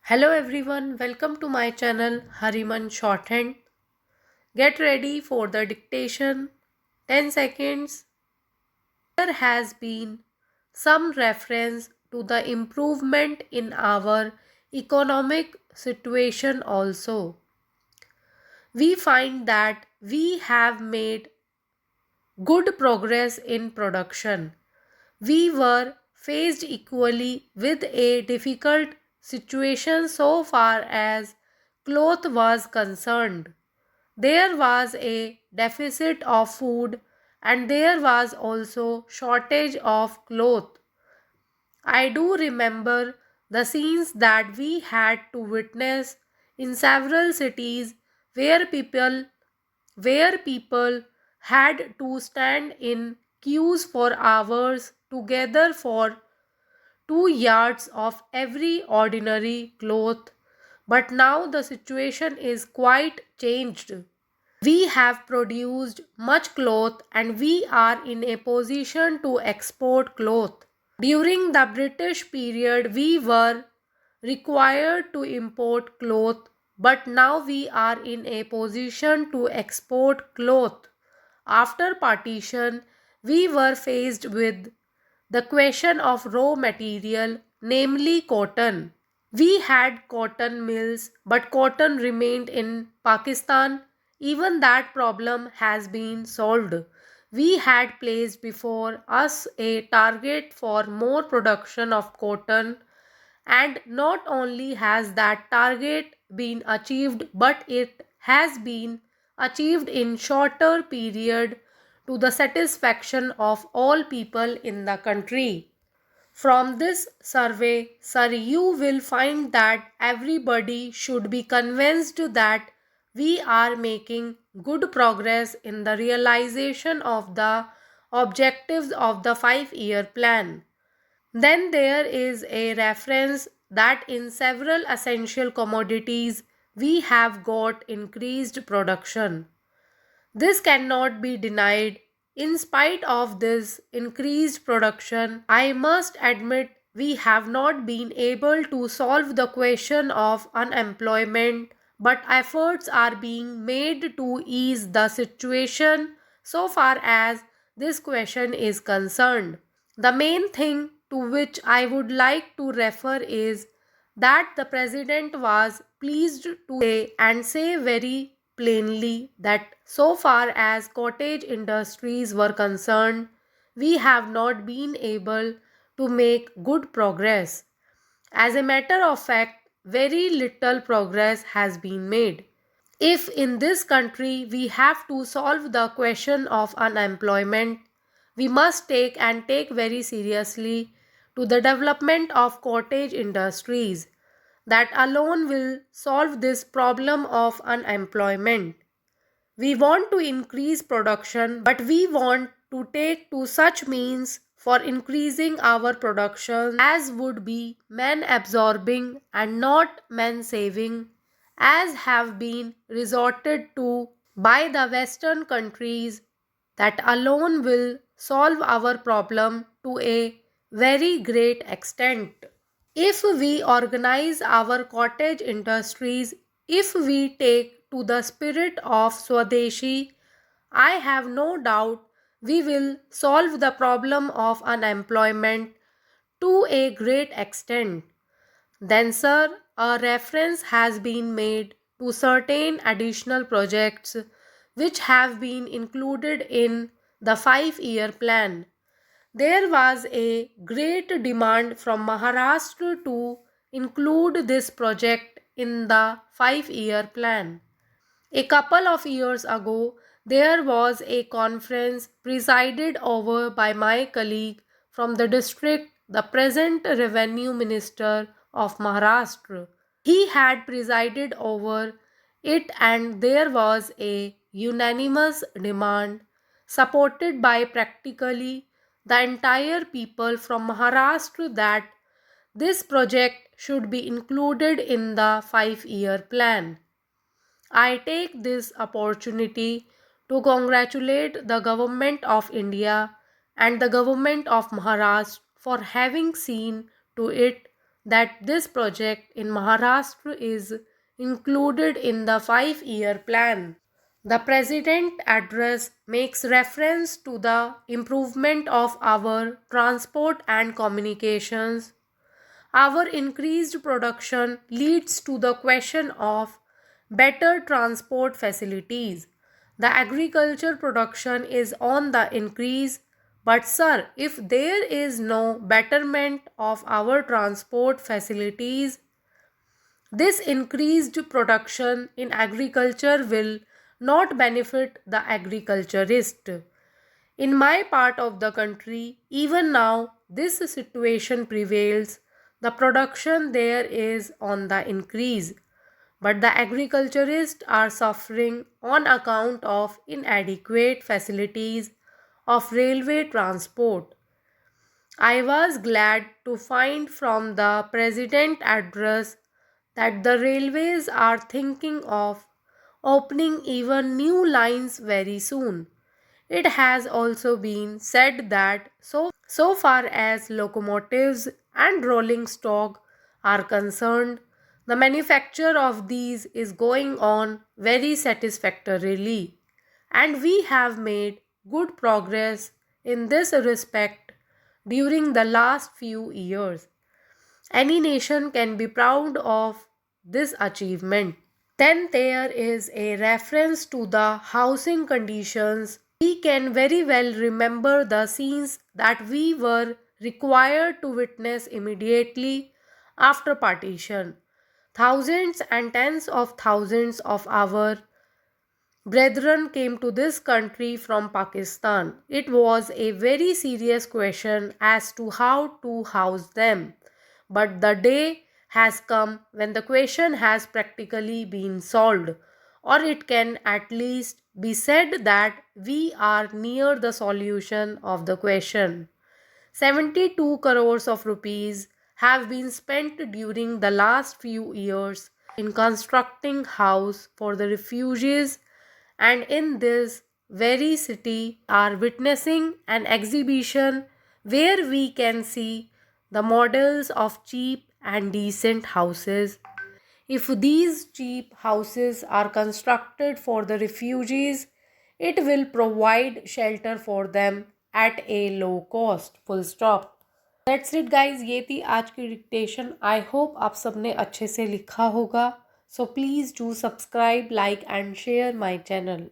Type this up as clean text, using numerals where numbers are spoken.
Hello everyone, welcome to my channel Hariman Shorthand. Get ready for the dictation. 10 seconds. There has been some reference to the improvement in our economic situation also. We find that we have made good progress in production. We were faced equally with a difficult situation so far as cloth was concerned. There was a deficit of food and there was also shortage of cloth. I do remember the scenes that we had to witness in several cities where people had to stand in queues for hours together for 2 yards of every ordinary cloth. But now the situation is quite changed. We have produced much cloth and we are in a position to export cloth. During the British period, we were required to import cloth, but now we are in a position to export cloth. After partition, we were faced with the question of raw material, namely cotton. We had cotton mills, but cotton remained in Pakistan. Even that problem has been solved. We had placed before us a target for more production of cotton, and not only has that target been achieved, but it has been achieved in shorter period to the satisfaction of all people in the country. From this survey, sir, you will find that everybody should be convinced that we are making good progress in the realization of the objectives of the 5-year plan. Then there is a reference that in several essential commodities we have got increased production. This cannot be denied. In spite of this increased production, I must admit we have not been able to solve the question of unemployment, but efforts are being made to ease the situation so far as this question is concerned. The main thing to which I would like to refer is that the president was pleased to say very plainly that so far as cottage industries were concerned, we have not been able to make good progress. As a matter of fact, very little progress has been made. If in this country we have to solve the question of unemployment, we must take very seriously to the development of cottage industries. That alone will solve this problem of unemployment. We want to increase production, but we want to take to such means for increasing our production as would be man absorbing and not man saving, as have been resorted to by the Western countries. That alone will solve our problem to a very great extent. If we organize our cottage industries, if we take to the spirit of Swadeshi, I have no doubt we will solve the problem of unemployment to a great extent. Then, sir, a reference has been made to certain additional projects which have been included in the 5-year plan. There was a great demand from Maharashtra to include this project in the 5-year plan. A couple of years ago, there was a conference presided over by my colleague from the district, the present Revenue Minister of Maharashtra. He had presided over it, and there was a unanimous demand supported by practically the entire people from Maharashtra that this project should be included in the 5-year plan. I take this opportunity to congratulate the Government of India and the Government of Maharashtra for having seen to it that this project in Maharashtra is included in the 5-year plan. The President address makes reference to the improvement of our transport and communications. Our increased production leads to the question of better transport facilities. The agriculture production is on the increase, but sir, if there is no betterment of our transport facilities, this increased production in agriculture will not benefit the agriculturist. In my part of the country, even now, this situation prevails. The production there is on the increase, but the agriculturists are suffering on account of inadequate facilities of railway transport. I was glad to find from the President address that the railways are thinking of opening even new lines very soon. It has also been said that so far as locomotives and rolling stock are concerned, the manufacture of these is going on very satisfactorily, and we have made good progress in this respect during the last few years. Any nation can be proud of this achievement. Then there is a reference to the housing conditions. We can very well remember the scenes that we were required to witness immediately after partition. Thousands and tens of thousands of our brethren came to this country from Pakistan. It was a very serious question as to how to house them. But the day has come when the question has practically been solved, or it can at least be said that we are near the solution of the question. 72 crores of rupees have been spent during the last few years in constructing house for the refugees, and in this very city are witnessing an exhibition where we can see the models of cheap and decent houses. If these cheap houses are constructed for the refugees, it will provide shelter for them at a low cost. Full stop. That's it guys, ये थी आज की dictation. I hope आप सबने अच्छे से लिखा होगा. So please do subscribe, like and share my channel.